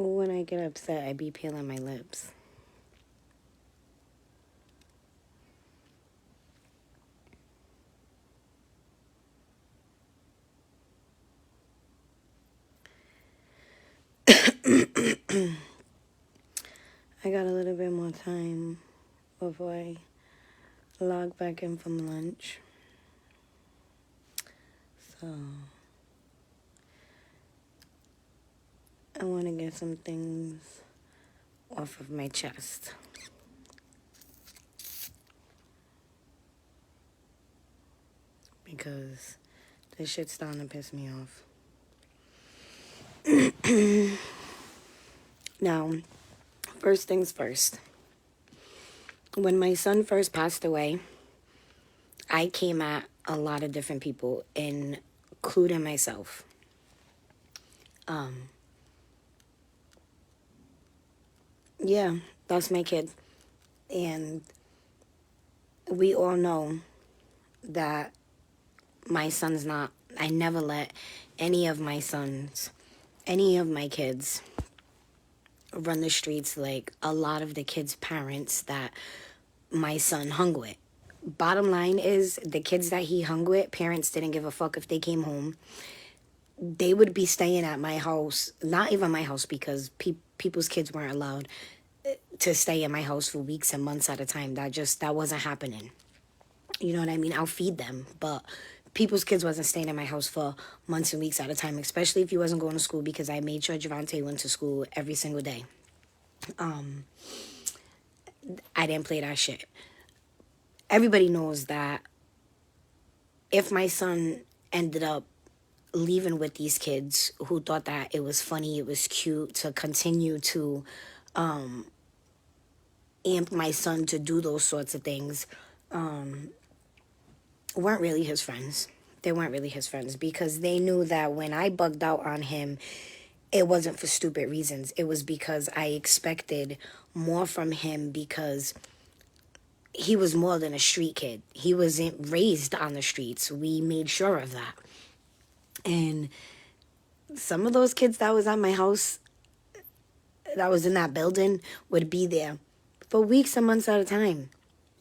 When I get upset, I be peeling my lips. I got a little bit more time before I log back in from lunch. So I want to get some things off of my chest. Because this shit's starting to piss me off. Now, first things first. When my son first passed away, I came at a lot of different people, including myself. Yeah, that's my kid. And we all know that my son's not, I never let any of my sons, any of my kids run the streets like a lot of the kids' parents that my son hung with. Bottom line is, the kids that he hung with, parents didn't give a fuck if they came home. They would be staying at my house, not even my house, because people's kids weren't allowed to stay in my house for weeks and months at a time. That wasn't happening. You know what I mean? I'll feed them, but people's kids wasn't staying in my house for months and weeks at a time, especially if he wasn't going to school, because I made sure Javante went to school every single day. I didn't play that shit. Everybody knows that if my son ended up leaving with these kids who thought that it was funny, it was cute to continue to amp my son to do those sorts of things, weren't really his friends. They weren't really his friends, because they knew that when I bugged out on him, it wasn't for stupid reasons. It was because I expected more from him, because he was more than a street kid. He wasn't raised on the streets. We made sure of that. And some of those kids that was at my house, that was in that building, would be there for weeks and months at a time.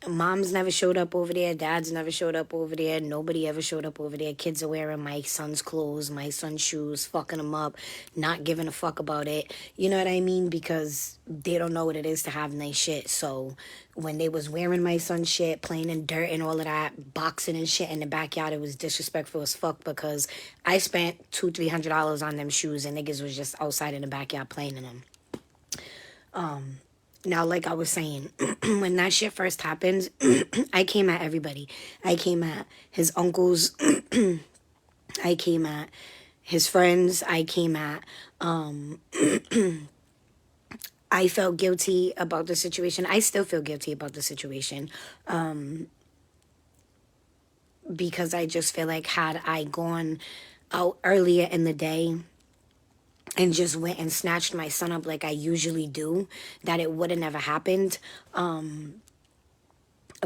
Moms never showed up over there. Dads never showed up over there. Nobody ever showed up over there. Kids are wearing my son's clothes, my son's shoes, fucking him up, not giving a fuck about it. You know what I mean? Because they don't know what it is to have nice shit. So when they was wearing my son's shit, playing in dirt and all of that, boxing and shit in the backyard, it was disrespectful as fuck, because I spent $200-300 on them shoes and niggas was just outside in the backyard playing in them. Now, like I was saying, when that shit first happened, I came at everybody. I came at his uncles. I came at his friends. I came at, I felt guilty about the situation. I still feel guilty about the situation. Because I just feel like, had I gone out earlier in the day and just went and snatched my son up like I usually do, that it would have never happened. But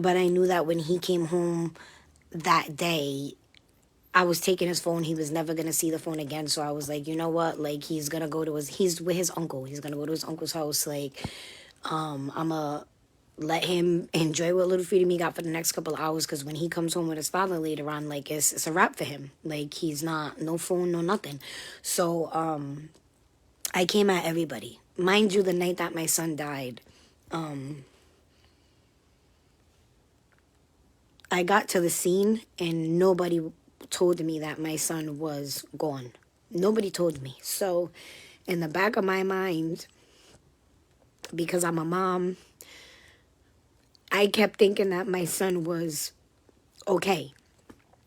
I knew that when he came home that day, I was taking his phone. He was never going to see the phone again. So I was like, you know what? Like, he's going to go to he's with his uncle. He's going to go to his uncle's house. Like, I'm going to let him enjoy what little freedom he got for the next couple of hours. Because when he comes home with his father later on, like, it's a wrap for him. Like, he's not, no phone, no nothing. So, I came at everybody. Mind you, the night that my son died, I got to the scene and nobody told me that my son was gone. Nobody told me. So in the back of my mind, because I'm a mom, I kept thinking that my son was okay.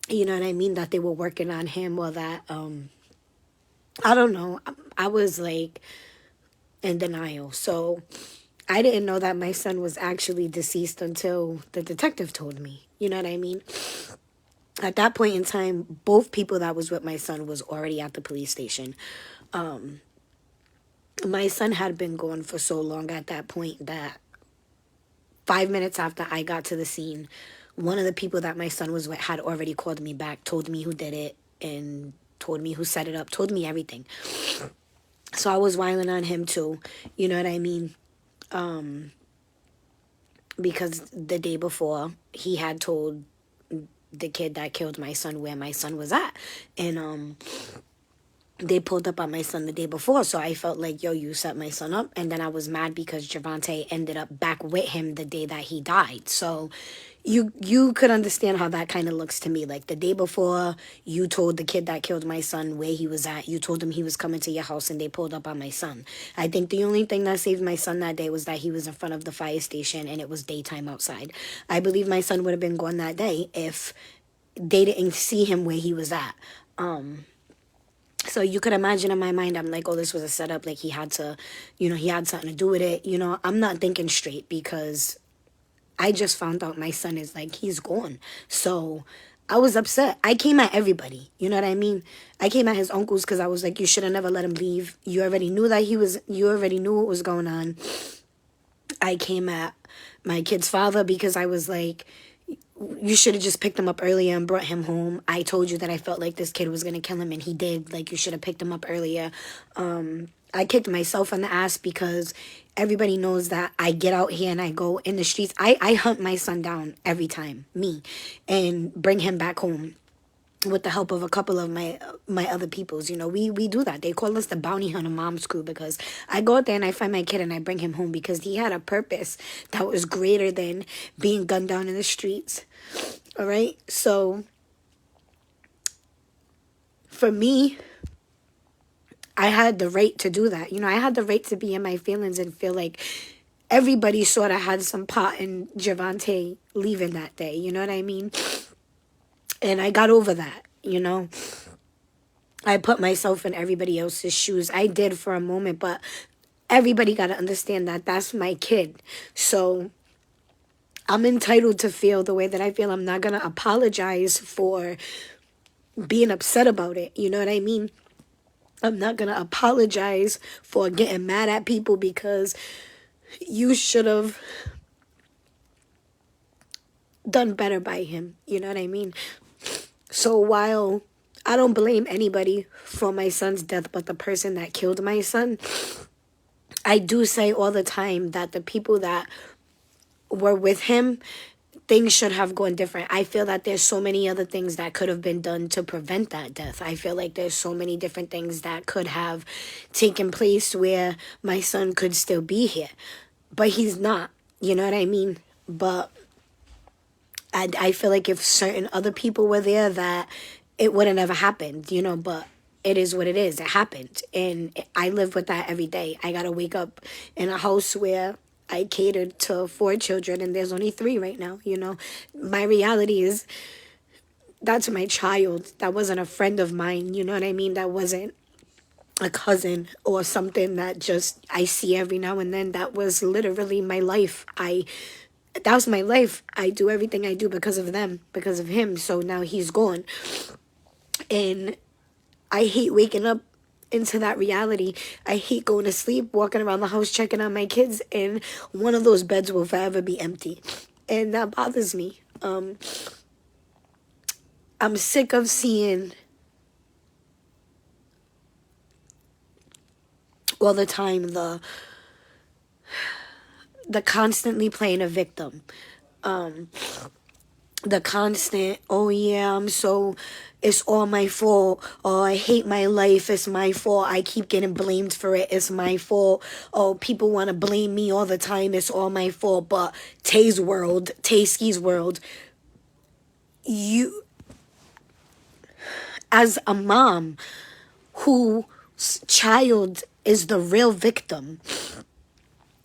You know what I mean? That they were working on him, or that, I don't know. I was like in denial. So I didn't know that my son was actually deceased until the detective told me. You know what I mean? At that point in time, both people that was with my son was already at the police station. My son had been gone for so long at that point that 5 minutes after I got to the scene, one of the people that my son was with had already called me back, told me who did it, and told me who set it up, told me everything. So I was whining on him too, you know what I mean? Because the day before, he had told the kid that killed my son where my son was at. And they pulled up on my son the day before, so I felt like, yo, you set my son up. And then I was mad because Javante ended up back with him the day that he died. So you could understand how that kind of looks to me. Like, the day before, you told the kid that killed my son where he was at. You told him he was coming to your house, and they pulled up on my son. I think the only thing that saved my son that day was that he was in front of the fire station and it was daytime outside. I believe my son would have been gone that day if they didn't see him where he was at. So you could imagine in my mind, I'm like, oh, this was a setup. Like, he had to, he had something to do with it. I'm not thinking straight because I just found out my son is like, he's gone. So I was upset. I came at everybody. You know what I mean? I came at his uncles because I was like, you should have never let him leave. You already knew you already knew what was going on. I came at my kid's father because I was like, you should have just picked him up earlier and brought him home. I told you that I felt like this kid was going to kill him, and he did. Like, you should have picked him up earlier. I kicked myself in the ass because everybody knows that I get out here and I go in the streets. I hunt my son down every time, me, and bring him back home with the help of a couple of my other peoples. We do that. They call us the bounty hunter mom's crew because I go out there and I find my kid and I bring him home because he had a purpose that was greater than being gunned down in the streets. All right? So for me, I had the right to do that. I had the right to be in my feelings and feel like everybody sort of had some part in Javante leaving that day. You know what I mean? And I got over that, I put myself in everybody else's shoes. I did for a moment, but everybody got to understand that that's my kid. So I'm entitled to feel the way that I feel. I'm not going to apologize for being upset about it. You know what I mean? I'm not going to apologize for getting mad at people because you should have done better by him. You know what I mean? So while I don't blame anybody for my son's death but the person that killed my son, I do say all the time that the people that were with him, things should have gone different. I feel that there's so many other things that could have been done to prevent that death. I feel like there's so many different things that could have taken place where my son could still be here. But he's not. You know what I mean? But I feel like if certain other people were there, that it would have never happened, but it is what it is. It happened. And I live with that every day. I got to wake up in a house where I catered to 4 children and there's only 3 right now, My reality is that's my child. That wasn't a friend of mine, you know what I mean? That wasn't a cousin or something that just I see every now and then. That was literally my life. That was my life. I do everything I do because of them, because of him. So now he's gone. And I hate waking up into that reality. I hate going to sleep, walking around the house, checking on my kids, and one of those beds will forever be empty. And that bothers me. I'm sick of seeing all the time the constantly playing a victim. The constant, oh yeah, it's all my fault. Oh, I hate my life. It's my fault. I keep getting blamed for it. It's my fault. Oh, people want to blame me all the time. It's all my fault. But Tayski's world, you, as a mom whose child is the real victim,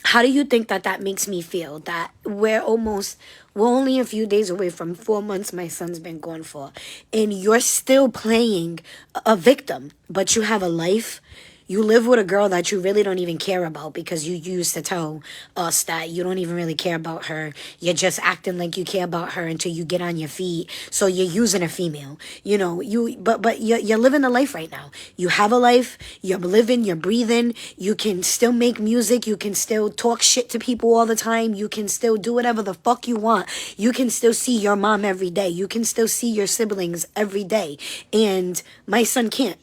how do you think that makes me feel? That we're only a few days away from 4 months my son's been gone for. And you're still playing a victim. But you have a life. You live with a girl that you really don't even care about because you used to tell us that you don't even really care about her. You're just acting like you care about her until you get on your feet. So you're using a female. You know, but you're living a life right now. You have a life, you're living, you're breathing. You can still make music, you can still talk shit to people all the time. You can still do whatever the fuck you want. You can still see your mom every day. You can still see your siblings every day. And my son can't.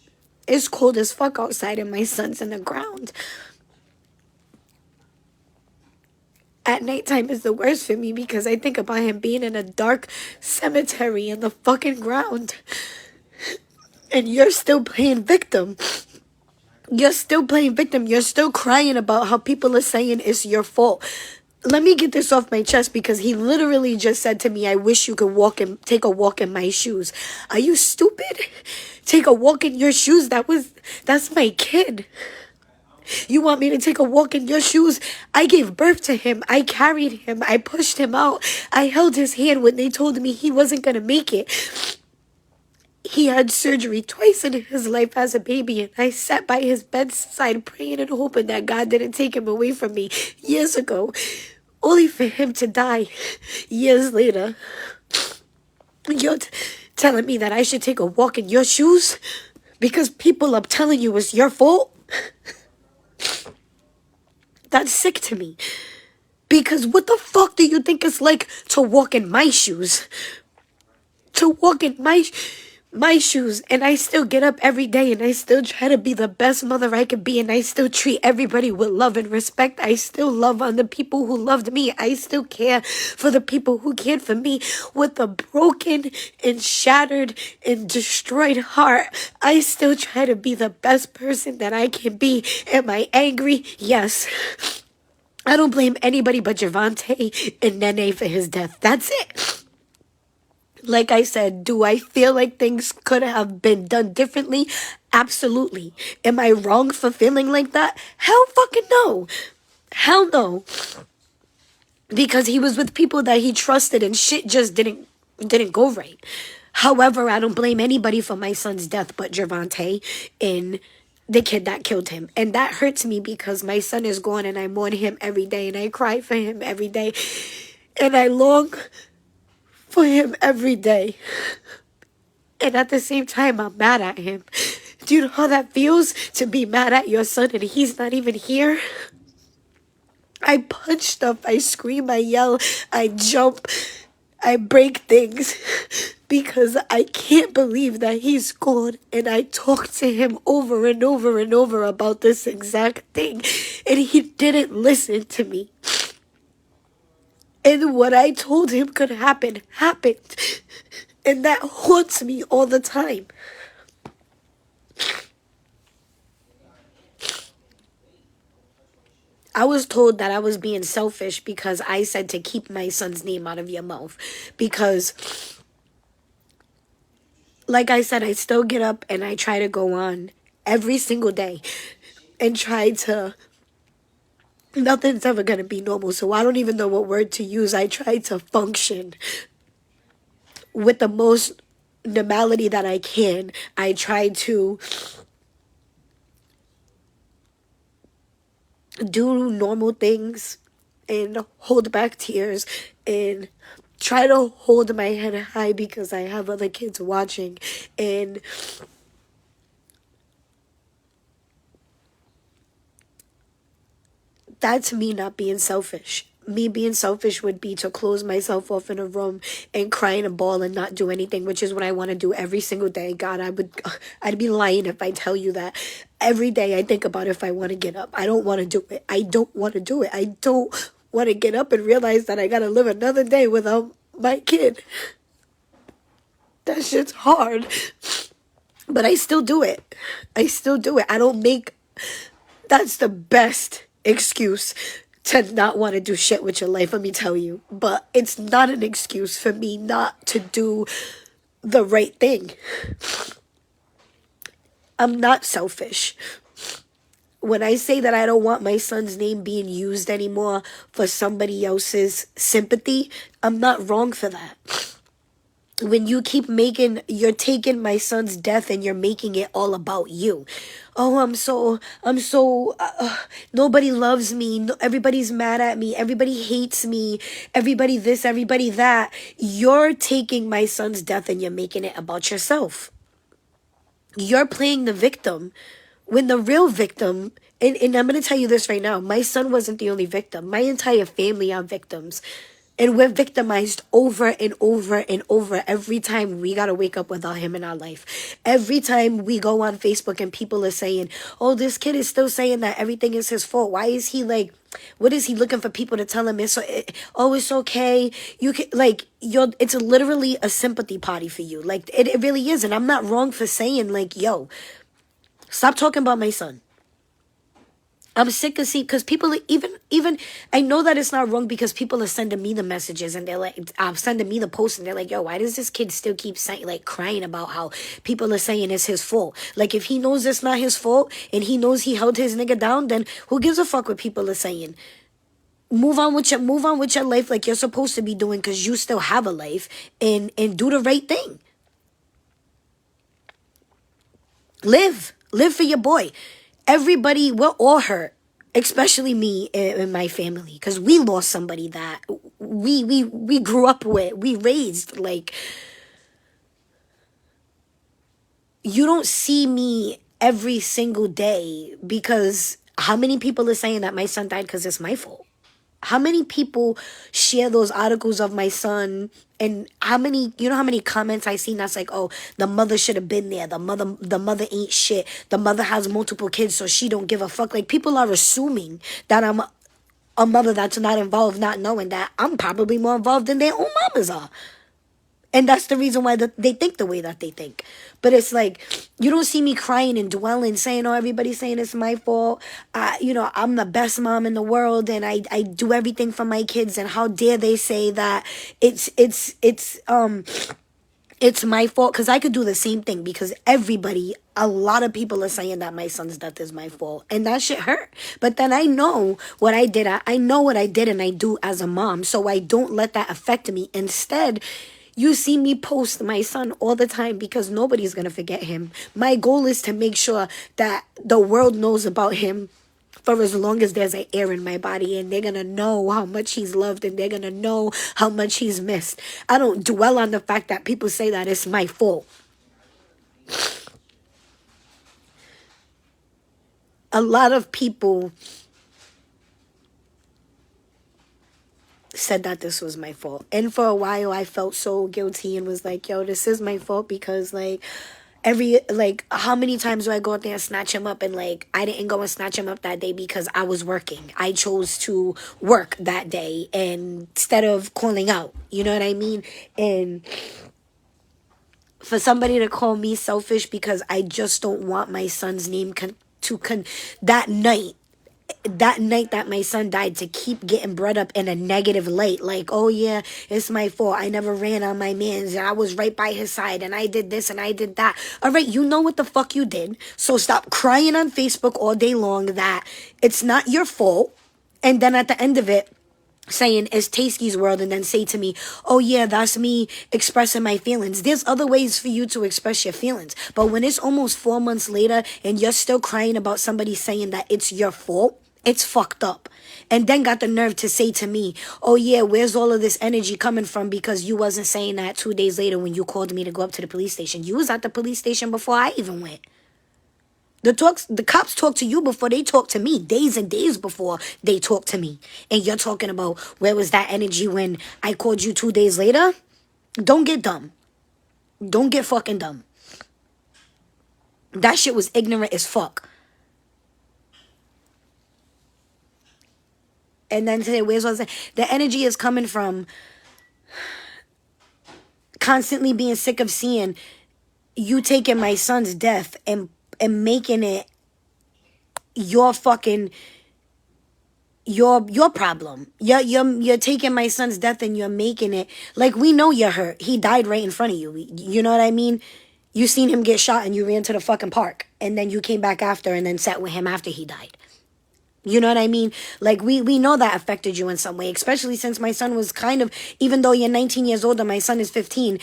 It's cold as fuck outside and my son's in the ground. At nighttime is the worst for me because I think about him being in a dark cemetery in the fucking ground. And you're still playing victim. You're still playing victim. You're still crying about how people are saying it's your fault. Let me get this off my chest because he literally just said to me, I wish you could take a walk in my shoes. Are you stupid? Take a walk in your shoes? That's my kid. You want me to take a walk in your shoes? I gave birth to him. I carried him. I pushed him out. I held his hand when they told me he wasn't going to make it. He had surgery twice in his life as a baby, and I sat by his bedside praying and hoping that God didn't take him away from me years ago, only for him to die years later. You're telling me that I should take a walk in your shoes because people are telling you it's your fault? That's sick to me. Because what the fuck do you think it's like to walk in my shoes? To walk in my shoes, and I still get up every day and I still try to be the best mother I can be, and I still treat everybody with love and respect. I still love on the people who loved me. I still care for the people who cared for me. With a broken and shattered and destroyed heart, I still try to be the best person that I can be. Am I angry? Yes. I don't blame anybody but Javante and Nene for his death. That's it. Like I said, do I feel like things could have been done differently? Absolutely. Am I wrong for feeling like that? Hell fucking no. Hell no. Because he was with people that he trusted and shit just didn't go right. However, I don't blame anybody for my son's death but Javante and the kid that killed him. And that hurts me because my son is gone and I mourn him every day and I cry for him every day. And I long for him every day. And at the same time, I'm mad at him. Do you know how that feels to be mad at your son and he's not even here? I punch stuff, I scream, I yell, I jump, I break things because I can't believe that he's gone. And I talked to him over and over and over about this exact thing and he didn't listen to me. And what I told him could happen, happened. And that haunts me all the time. I was told that I was being selfish because I said to keep my son's name out of your mouth. Because, like I said, I still get up and I try to go on every single day and try to... Nothing's ever going to be normal, so I don't even know what word to use. I try to function with the most normality that I can. I try to do normal things and hold back tears and try to hold my head high because I have other kids watching. And that's me not being selfish. Me being selfish would be to close myself off in a room and cry in a ball and not do anything, which is what I want to do every single day. God, I'd be lying if I tell you that every day I think about if I want to get up. I don't want to do it. I don't want to do it. I don't want to get up and realize that I got to live another day without my kid. That shit's hard. But I still do it. I still do it. I don't make... That's the best excuse to not want to do shit with your life, let me tell you. But it's not an excuse for me not to do the right thing. I'm not selfish. When I say that I don't want my son's name being used anymore for somebody else's sympathy, I'm not wrong for that. when you keep you're taking my son's death and you're making it all about you. Oh, nobody loves me. No, everybody's mad at me. Everybody hates me. Everybody this, everybody that. You're taking my son's death and you're making it about yourself. You're playing the victim when the real victim, and I'm going to tell you this right now, my son wasn't the only victim. My entire family are victims. And we're victimized over and over and over every time we got to wake up without him in our life. Every time we go on Facebook and people are saying, oh, this kid is still saying that everything is his fault. Why is he like, what is he looking for people to tell him? It's okay. You can it's literally a sympathy party for you. Like it really is. And I'm not wrong for saying like, yo, stop talking about my son. I'm sick of seeing, because people are even I know that it's not wrong because people are sending me the messages and they're like, sending me the post and they're like, yo, why does this kid still keep saying, like, crying about how people are saying it's his fault? Like, if he knows it's not his fault and he knows he held his nigga down, then who gives a fuck what people are saying? Move on with your life like you're supposed to be doing, because you still have a life, and do the right thing. Live for your boy. Everybody, we're all hurt, especially me and my family, because we lost somebody that we grew up with, we raised. Like, you don't see me every single day, because how many people are saying that my son died because it's my fault? How many people share those articles of my son, and how many comments I seen that's like, oh, the mother should have been there. The mother ain't shit. The mother has multiple kids, so she don't give a fuck. Like, people are assuming that I'm a mother that's not involved, not knowing that I'm probably more involved than their own mamas are. And that's the reason why they think the way that they think. But it's like, you don't see me crying and dwelling, saying, oh, everybody's saying it's my fault. I'm the best mom in the world and I do everything for my kids. And how dare they say that it's my fault? Because I could do the same thing, because a lot of people are saying that my son's death is my fault. And that shit hurt. But then I know what I did. I know what I did and I do as a mom. So I don't let that affect me. Instead, you see me post my son all the time, because nobody's going to forget him. My goal is to make sure that the world knows about him for as long as there's an air in my body, and they're going to know how much he's loved, and they're going to know how much he's missed. I don't dwell on the fact that people say that it's my fault. A lot of people said that this was my fault. And for a while, I felt so guilty and was like, yo, this is my fault, because, like, how many times do I go out there and snatch him up? And, like, I didn't go and snatch him up that day because I was working. I chose to work that day instead of calling out. You know what I mean? And for somebody to call me selfish because I just don't want my son's name that night that my son died, to keep getting brought up in a negative light, like, oh yeah, it's my fault, I never ran on my man's, and I was right by his side, and I did this and I did that. All right, you know what the fuck you did, so stop crying on Facebook all day long that it's not your fault, and then at the end of it saying it's Tasky's world, and then say to me, oh yeah, that's me expressing my feelings. There's other ways for you to express your feelings. But when it's almost 4 months later and you're still crying about somebody saying that it's your fault, it's fucked up. And then got the nerve to say to me, oh yeah, where's all of this energy coming from, because you wasn't saying that 2 days later when you called me to go up to the police station. You was at the police station before I even went. The cops talk to you before they talk to me, days and days before they talk to me. And you're talking about, where was that energy when I called you 2 days later? Don't get dumb. Don't get fucking dumb. That shit was ignorant as fuck. And then today, where's what the energy is coming from? Constantly being sick of seeing you taking my son's death and making it your fucking your problem. You're taking my son's death and you're making it like, we know you're hurt. He died right in front of you. You know what I mean? You seen him get shot and you ran to the fucking park, and then you came back after and then sat with him after he died. You know what I mean? Like, we know that affected you in some way, especially since my son was kind of, even though you're 19 years older, my son is 15,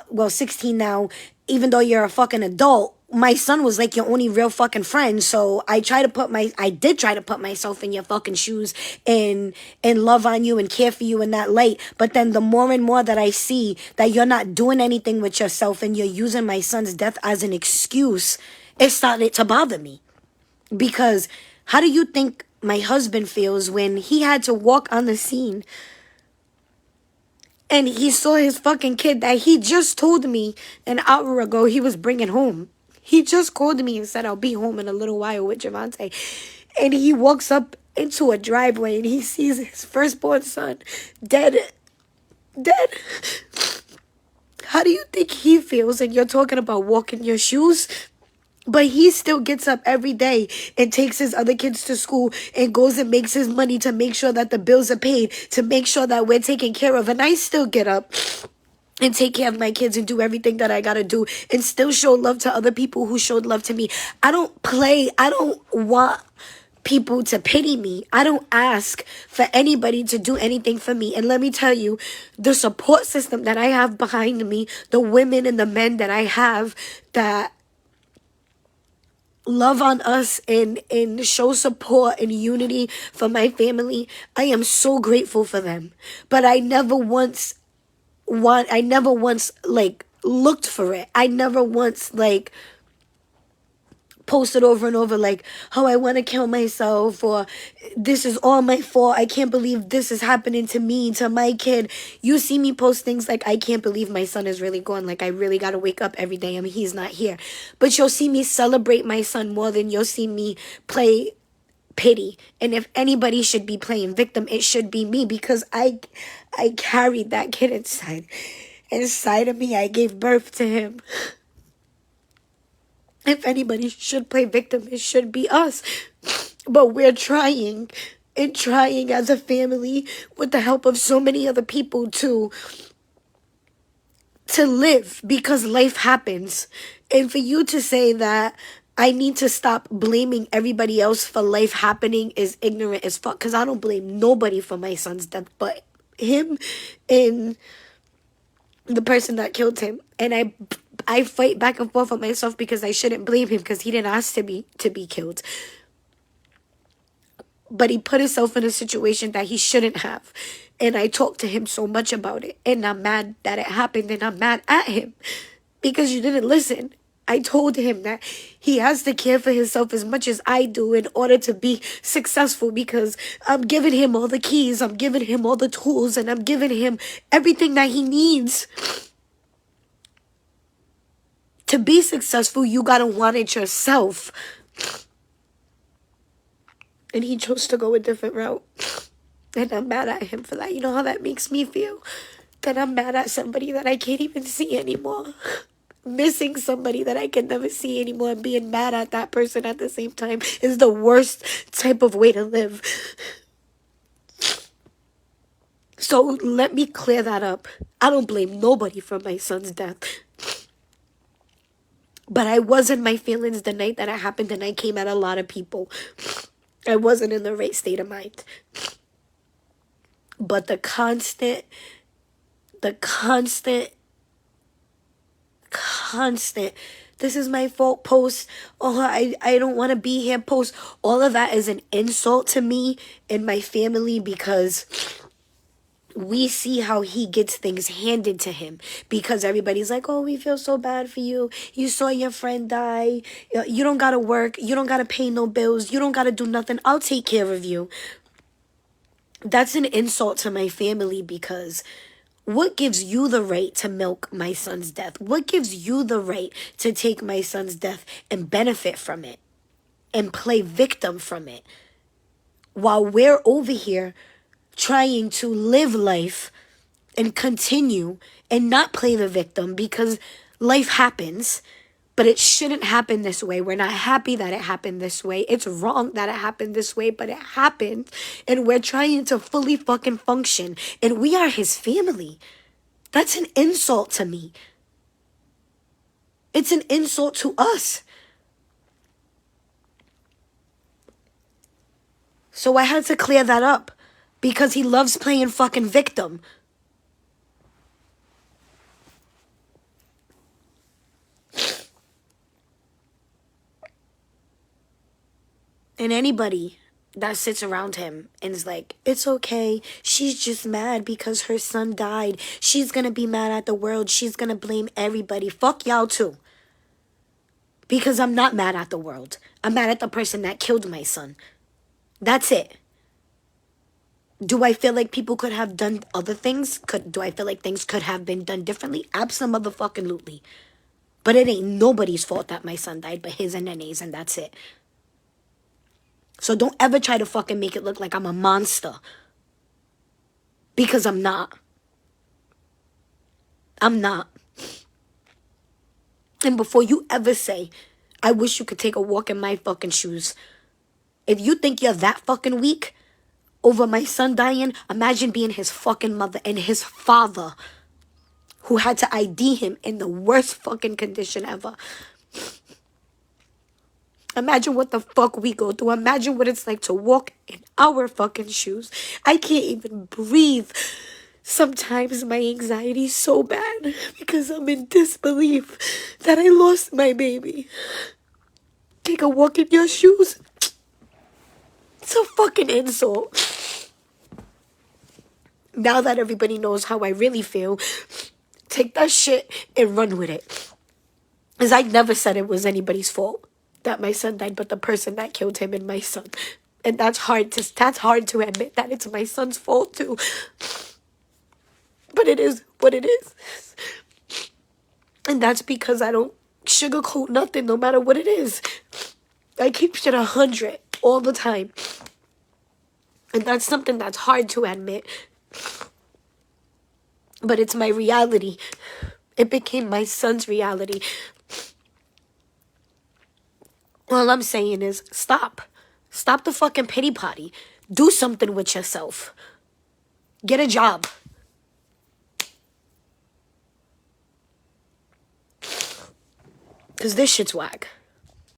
well, 16 now, even though you're a fucking adult, my son was like your only real fucking friend. So I did try to put myself in your fucking shoes and love on you and care for you in that light. But then the more and more that I see that you're not doing anything with yourself and you're using my son's death as an excuse, it started to bother me. Because how do you think my husband feels when he had to walk on the scene and he saw his fucking kid that he just told me an hour ago he was bringing home? He just called me and said, I'll be home in a little while with Javante. And he walks up into a driveway and he sees his firstborn son dead. Dead. How do you think he feels? And you're talking about walking your shoes? But he still gets up every day and takes his other kids to school and goes and makes his money to make sure that the bills are paid, to make sure that we're taken care of. And I still get up and take care of my kids and do everything that I gotta do and still show love to other people who showed love to me. I don't want people to pity me. I don't ask for anybody to do anything for me. And let me tell you, the support system that I have behind me, the women and the men that I have that love on us and show support and unity for my family, I am so grateful for them. But I never once like looked for it. I never once like posted over and over like, oh, I want to kill myself, or this is all my fault. I can't believe this is happening to me, to my kid. You see me post things like, I can't believe my son is really gone. Like, I really got to wake up every day. I mean, he's not here. But you'll see me celebrate my son more than you'll see me play pity. And if anybody should be playing victim, it should be me, because I carried that kid inside of me. I gave birth to him. If anybody should play victim, it should be us. But we're trying as a family with the help of so many other people to live, because life happens. And for you to say that I need to stop blaming everybody else for life happening is ignorant as fuck, because I don't blame nobody for my son's death but him and the person that killed him. And I fight back and forth with myself because I shouldn't blame him, because he didn't ask to be killed. But he put himself in a situation that he shouldn't have. And I talked to him so much about it. And I'm mad that it happened, and I'm mad at him because you didn't listen. I told him that he has to care for himself as much as I do in order to be successful, because I'm giving him all the keys, I'm giving him all the tools, and I'm giving him everything that he needs. To be successful, you gotta want it yourself. And he chose to go a different route. And I'm mad at him for that. You know how that makes me feel? That I'm mad at somebody that I can't even see anymore. Missing somebody that I can never see anymore and being mad at that person at the same time is the worst type of way to live. So let me clear that up. I don't blame nobody for my son's death. But I was in my feelings the night that it happened, and I came at a lot of people. I wasn't in the right state of mind. But the constant, this is my fault post, oh, I don't want to be here post, all of that is an insult to me and my family, because we see how he gets things handed to him, because everybody's like, oh, we feel so bad for you. You saw your friend die. You don't got to work. You don't got to pay no bills. You don't got to do nothing. I'll take care of you. That's an insult to my family, because what gives you the right to milk my son's death? What gives you the right to take my son's death and benefit from it and play victim from it, while we're over here trying to live life and continue and not play the victim, because life happens, but it shouldn't happen this way. We're not happy that it happened this way. It's wrong that it happened this way, but it happened, and we're trying to fully fucking function, and we are his family. That's an insult to me. It's an insult to us. So I had to clear that up because he loves playing fucking victim. And anybody that sits around him and is like, it's okay, she's just mad because her son died. She's gonna be mad at the world. She's gonna blame everybody. Fuck y'all too. Because I'm not mad at the world. I'm mad at the person that killed my son. That's it. Do I feel like people could have done other things? Do I feel like things could have been done differently? Absolutely. But it ain't nobody's fault that my son died but his and Nene's, and that's it. So don't ever try to fucking make it look like I'm a monster. Because I'm not. I'm not. And before you ever say, I wish you could take a walk in my fucking shoes. If you think you're that fucking weak over my son dying, imagine being his fucking mother and his father who had to ID him in the worst fucking condition ever. Imagine what the fuck we go through. Imagine what it's like to walk in our fucking shoes. I can't even breathe. Sometimes my anxiety is so bad because I'm in disbelief that I lost my baby. Take a walk in your shoes. It's a fucking insult. Now that everybody knows how I really feel, take that shit and run with it. Because I never said it was anybody's fault that my son died, but the person that killed him and my son. And that's hard to admit that it's my son's fault too. But it is what it is. And that's because I don't sugarcoat nothing, no matter what it is. I keep shit 100 all the time. And that's something that's hard to admit. But it's my reality. It became my son's reality. All I'm saying is stop. Stop the fucking pity party. Do something with yourself. Get a job. Because this shit's whack.